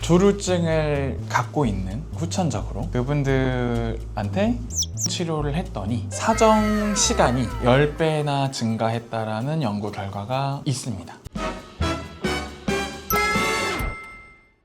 조루증을 갖고 있는 후천적으로 그분들한테 치료를 했더니 사정 시간이 10배나 증가했다라는 연구 결과가 있습니다.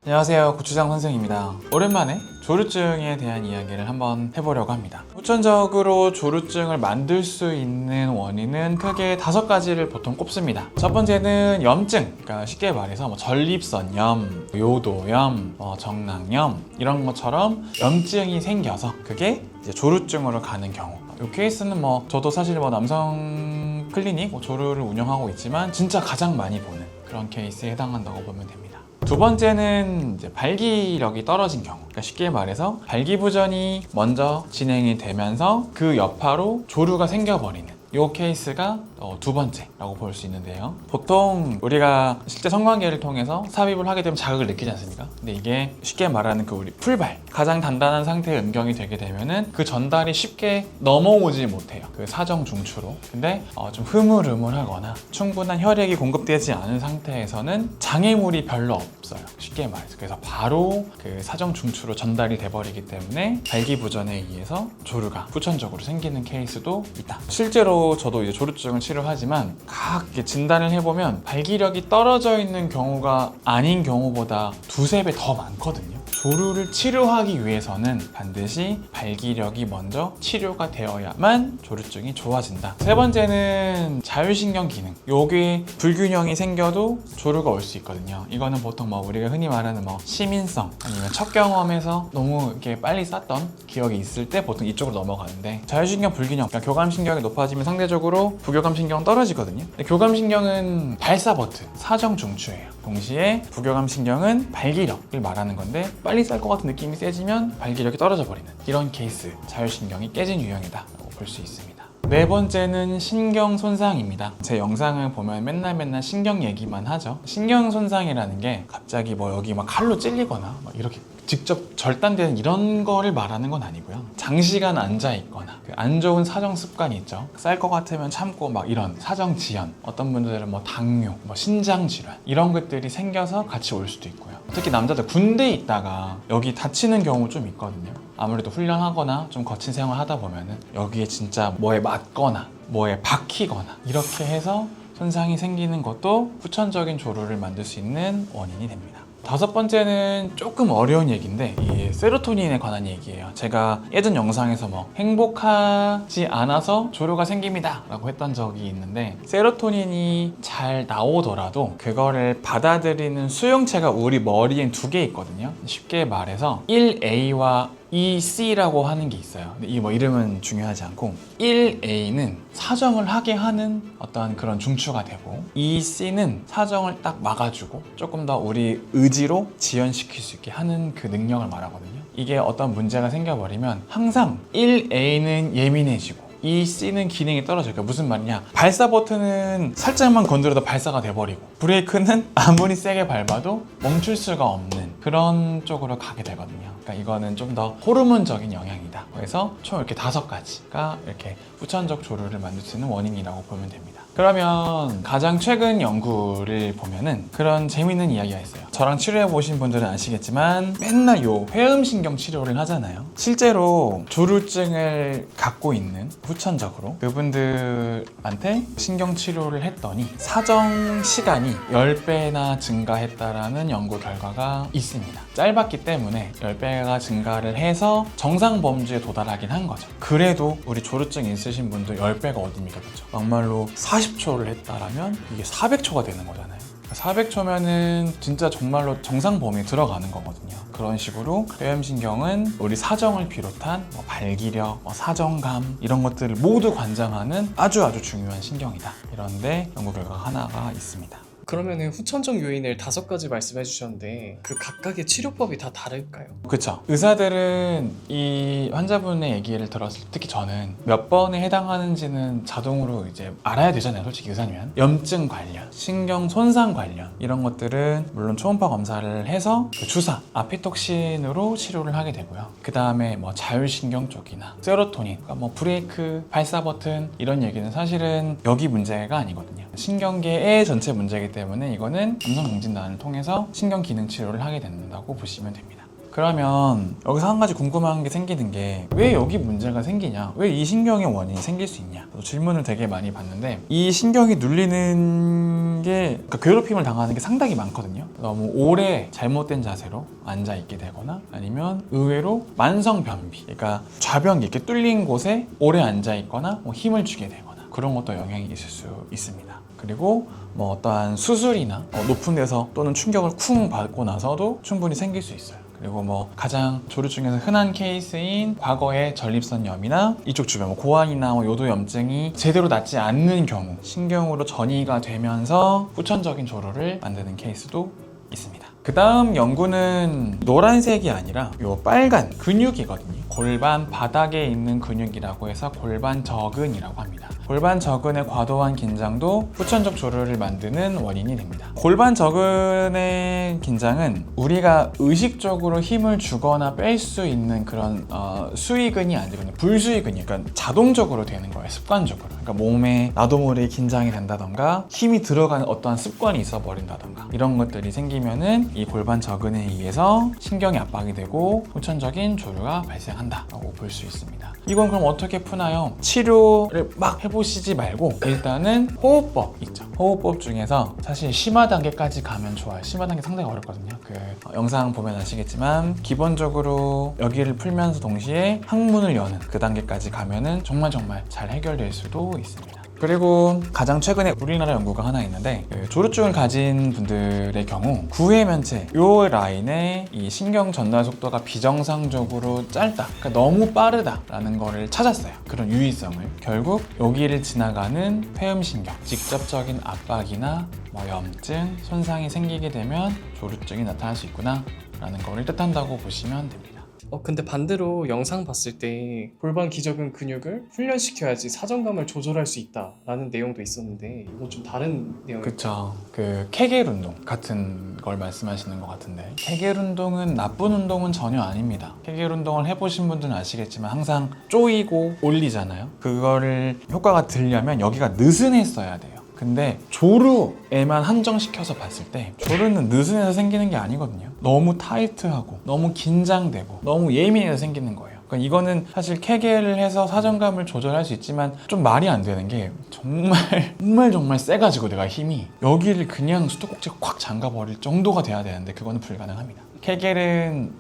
안녕하세요, 고추장 선생입니다. 오랜만에 조루증에 대한 이야기를 한번 해보려고 합니다. 후천적으로 조루증을 만들 수 있는 원인은 크게 5가지를 보통 꼽습니다. 첫 번째는 염증, 그러니까 쉽게 말해서 전립선염, 요도염, 정낭염 이런 것처럼 염증이 생겨서 그게 이제 조루증으로 가는 경우. 이 케이스는 저도 사실 남성 클리닉 조루를 운영하고 있지만 진짜 가장 많이 보는 그런 케이스에 해당한다고 보면 됩니다. 두 번째는 이제 발기력이 떨어진 경우, 그러니까 쉽게 말해서 발기부전이 먼저 진행이 되면서 그 여파로 조루가 생겨버리는 이 케이스가 두 번째라고 볼 수 있는데요. 보통 우리가 실제 성관계를 통해서 삽입을 하게 되면 자극을 느끼지 않습니까? 근데 이게 쉽게 말하는 우리 풀발, 가장 단단한 상태의 음경이 되게 되면은 그 전달이 쉽게 넘어오지 못해요. 그 사정 중추로. 근데 좀 흐물흐물하거나 충분한 혈액이 공급되지 않은 상태에서는 장애물이 별로 없어요. 쉽게 말해서. 그래서 바로 그 사정 중추로 전달이 돼버리기 때문에 발기부전에 의해서 조루가 후천적으로 생기는 케이스도 있다. 실제로 저도 이제 조루증을 치료하지만 각 진단을 해보면 발기력이 떨어져 있는 경우가 아닌 경우보다 2~3배 더 많거든요. 조루를 치료하기 위해서는 반드시 발기력이 먼저 치료가 되어야만 조루증이 좋아진다. 세 번째는 자율신경 기능. 요게 불균형이 생겨도 조루가 올 수 있거든요. 이거는 보통 우리가 흔히 말하는 시민성 아니면 첫 경험에서 너무 이렇게 빨리 쌌던 기억이 있을 때 보통 이쪽으로 넘어가는데, 자율신경 불균형, 그러니까 교감신경이 높아지면 상대적으로 부교감신경은 떨어지거든요. 근데 교감신경은 발사 버튼, 사정 중추예요. 동시에 부교감신경은 발기력을 말하는 건데 빨리 쌀 것 같은 느낌이 세지면 발기력이 떨어져 버리는 이런 케이스, 자율신경이 깨진 유형이다라고 볼 수 있습니다. 네 번째는 신경 손상입니다. 제 영상을 보면 맨날 신경 얘기만 하죠. 신경 손상이라는 게 갑자기 여기 칼로 찔리거나 이렇게 직접 절단되는 이런 거를 말하는 건 아니고요. 장시간 앉아 있거나 안 좋은 사정 습관이 있죠. 쌀 것 같으면 참고 이런 사정 지연, 어떤 분들은 당뇨, 신장 질환 이런 것들이 생겨서 같이 올 수도 있고요. 특히 남자들 군대에 있다가 여기 다치는 경우 좀 있거든요. 아무래도 훈련하거나 좀 거친 생활 하다 보면은 여기에 진짜 뭐에 맞거나 뭐에 박히거나 이렇게 해서 손상이 생기는 것도 후천적인 조루를 만들 수 있는 원인이 됩니다. 5번째는 조금 어려운 얘기인데 이 세로토닌에 관한 얘기예요. 제가 예전 영상에서 행복하지 않아서 조루가 생깁니다 라고 했던 적이 있는데, 세로토닌이 잘 나오더라도 그거를 받아들이는 수용체가 우리 머리엔 2개 있거든요. 쉽게 말해서 1A와 2C라고 하는 게 있어요. 이 이름은 중요하지 않고, 1A는 사정을 하게 하는 어떤 그런 중추가 되고, 2C는 사정을 딱 막아주고 조금 더 우리 의지로 지연시킬 수 있게 하는 그 능력을 말하거든요. 이게 어떤 문제가 생겨버리면 항상 1A는 예민해지고 2C는 기능이 떨어져요. 그러니까 무슨 말이냐, 발사 버튼은 살짝만 건드려도 발사가 돼버리고 브레이크는 아무리 세게 밟아도 멈출 수가 없는 그런 쪽으로 가게 되거든요. 그러니까 이거는 좀 더 호르몬적인 영향이다. 그래서 총 이렇게 5가지가 이렇게 후천적 조루를 만들 수 있는 원인이라고 보면 됩니다. 그러면 가장 최근 연구를 보면은 그런 재밌는 이야기가 있어요. 저랑 치료해 보신 분들은 아시겠지만 맨날 회음신경 치료를 하잖아요. 실제로 조루증을 갖고 있는 후천적으로 그분들한테 신경 치료를 했더니 사정 시간이 10배나 증가했다라는 연구 결과가 있습니다. 짧았기 때문에 10배가 증가를 해서 정상 범주에 도달하긴 한 거죠. 그래도 우리 조루증 있으신 분들 10배가 어딥니까? 그렇죠? 막말로 40초를 했다라면 이게 400초가 되는 거잖아요. 400초면은 진짜 정말로 정상 범위에 들어가는 거거든요. 그런 식으로 회음신경은 우리 사정을 비롯한 발기력, 사정감 이런 것들을 모두 관장하는 아주 중요한 신경이다. 이런데 연구 결과가 하나가 있습니다. 그러면은 후천적 요인을 5가지 말씀해 주셨는데 그 각각의 치료법이 다 다를까요? 그렇죠. 의사들은 이 환자분의 얘기를 들었을 때, 특히 저는 몇 번에 해당하는지는 자동으로 이제 알아야 되잖아요. 솔직히 의사면 염증 관련, 신경 손상 관련 이런 것들은 물론 초음파 검사를 해서 그 주사, 아피톡신으로 치료를 하게 되고요. 그 다음에 자율신경 쪽이나 세로토닌, 그러니까 브레이크, 발사 버튼 이런 얘기는 사실은 여기 문제가 아니거든요. 신경계의 전체 문제이기 때문에 이거는 음성공진단을 통해서 신경기능 치료를 하게 된다고 보시면 됩니다. 그러면 여기서 한 가지 궁금한 게 생기는 게 왜 여기 문제가 생기냐? 왜 이 신경의 원인이 생길 수 있냐? 질문을 되게 많이 받는데 이 신경이 눌리는 게 그러니까 괴롭힘을 당하는 게 상당히 많거든요. 너무 오래 잘못된 자세로 앉아 있게 되거나 아니면 의외로 만성 변비, 그러니까 좌변기 이렇게 뚫린 곳에 오래 앉아 있거나 뭐 힘을 주게 되거나 그런 것도 영향이 있을 수 있습니다. 그리고 뭐 어떠한 수술이나 높은 데서 또는 충격을 쿵 받고 나서도 충분히 생길 수 있어요. 그리고 뭐 가장 조류증에서 흔한 케이스인 과거의 전립선염이나 이쪽 주변 뭐 고환이나 요도염증이 제대로 낫지 않는 경우 신경으로 전이가 되면서 후천적인 조류를 만드는 케이스도 있습니다. 그 다음 연구는 노란색이 아니라 요 빨간 근육이거든요. 골반 바닥에 있는 근육이라고 해서 골반저근이라고 합니다. 골반저근의 과도한 긴장도 후천적 조류를 만드는 원인이 됩니다. 골반저근의 긴장은 우리가 의식적으로 힘을 주거나 뺄 수 있는 그런 수의근이 아니거든요. 불수의근이, 그러니까 자동적으로 되는 거예요. 습관적으로. 그러니까 몸에 나도 모르게 긴장이 된다던가 힘이 들어가는 어떠한 습관이 있어 버린다던가 이런 것들이 생기면은 이 골반저근에 의해서 신경이 압박이 되고 후천적인 조류가 발생한다라고 볼 수 있습니다. 이건 그럼 어떻게 푸나요? 치료를 막 해보시지 말고 일단은 호흡법 있죠. 호흡법 중에서 사실 심화 단계까지 가면 좋아요. 심화 단계 상당히 어렵거든요. 그 영상 보면 아시겠지만 기본적으로 여기를 풀면서 동시에 항문을 여는 그 단계까지 가면은 정말 잘 해결될 수도 있습니다. 그리고 가장 최근에 우리나라 연구가 하나 있는데 조류증을 가진 분들의 경우 구회면체 요 라인의 이 신경 전달 속도가 비정상적으로 짧다, 그러니까 너무 빠르다라는 거를 찾았어요. 그런 유의성을. 결국 여기를 지나가는 회음신경, 직접적인 압박이나 뭐 염증, 손상이 생기게 되면 조류증이 나타날 수 있구나 라는 거를 뜻한다고 보시면 됩니다. 근데 반대로 영상 봤을 때 골반 기저근 근육을 훈련시켜야지 사정감을 조절할 수 있다라는 내용도 있었는데 이건 좀 다른 내용이에요. 그쵸. 그 케겔 운동 같은 걸 말씀하시는 것 같은데 케겔 운동은 나쁜 운동은 전혀 아닙니다. 케겔 운동을 해보신 분들은 아시겠지만 항상 쪼이고 올리잖아요. 그거를 효과가 들려면 여기가 느슨했어야 돼요. 근데 조류에만 한정시켜서 봤을 때 조류는 느슨해서 생기는 게 아니거든요. 너무 타이트하고 너무 긴장되고 너무 예민해서 생기는 거예요. 그러니까 이거는 사실 케겔을 해서 사정감을 조절할 수 있지만 좀 말이 안 되는 게 정말 세가지고 내가 힘이 여기를 그냥 수도꼭지가 콱 잠가버릴 정도가 돼야 되는데 그거는 불가능합니다. 케겔은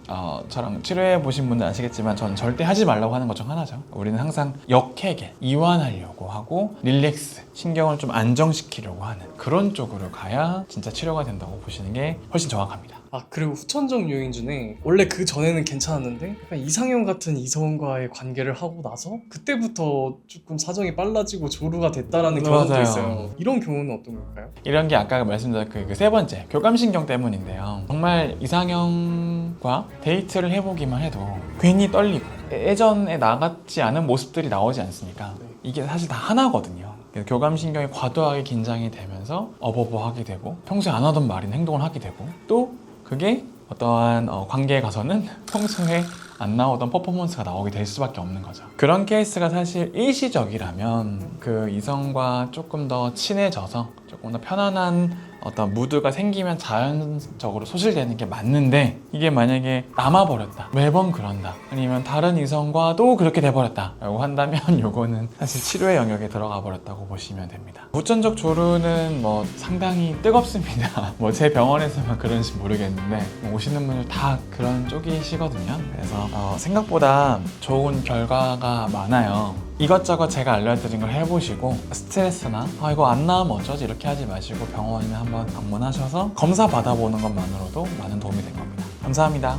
저랑 치료해 보신 분들 아시겠지만 전 절대 하지 말라고 하는 것 중 하나죠. 우리는 항상 역케겔, 이완하려고 하고 릴렉스, 신경을 좀 안정시키려고 하는 그런 쪽으로 가야 진짜 치료가 된다고 보시는 게 훨씬 정확합니다. 그리고 후천적 요인 중에 원래 그 전에는 괜찮았는데 약간 이상형 같은 이성과의 관계를 하고 나서 그때부터 조금 사정이 빨라지고 조루가 됐다라는 경우도 맞아요. 있어요. 이런 경우는 어떤 걸까요? 이런 게 아까 말씀드린 그 세 번째 교감신경 때문인데요. 정말 이상형과 데이트를 해보기만 해도 괜히 떨리고 예전에 나같지 않은 모습들이 나오지 않습니까? 이게 사실 다 하나거든요. 교감신경이 과도하게 긴장이 되면서 어버버하게 되고 평소에 안 하던 말이나 행동을 하게 되고 또 그게 어떠한 관계에 가서는 평소에 안 나오던 퍼포먼스가 나오게 될 수밖에 없는 거죠. 그런 케이스가 사실 일시적이라면 그 이성과 조금 더 친해져서 조금 더 편안한 어떤 무드가 생기면 자연적으로 소실되는 게 맞는데 이게 만약에 남아버렸다, 매번 그런다, 아니면 다른 이성과도 그렇게 돼버렸다 라고 한다면 요거는 사실 치료의 영역에 들어가 버렸다고 보시면 됩니다. 후천적 조류는 뭐 상당히 뜨겁습니다. 뭐 제 병원에서만 그런지 모르겠는데 오시는 분들 다 그런 쪽이시거든요. 그래서 생각보다 좋은 결과가 많아요. 이것저것 제가 알려드린 걸 해보시고 스트레스나 이거 안 나으면 어쩌지 이렇게 하지 마시고 병원에 한번 방문하셔서 검사 받아보는 것만으로도 많은 도움이 될 겁니다. 감사합니다.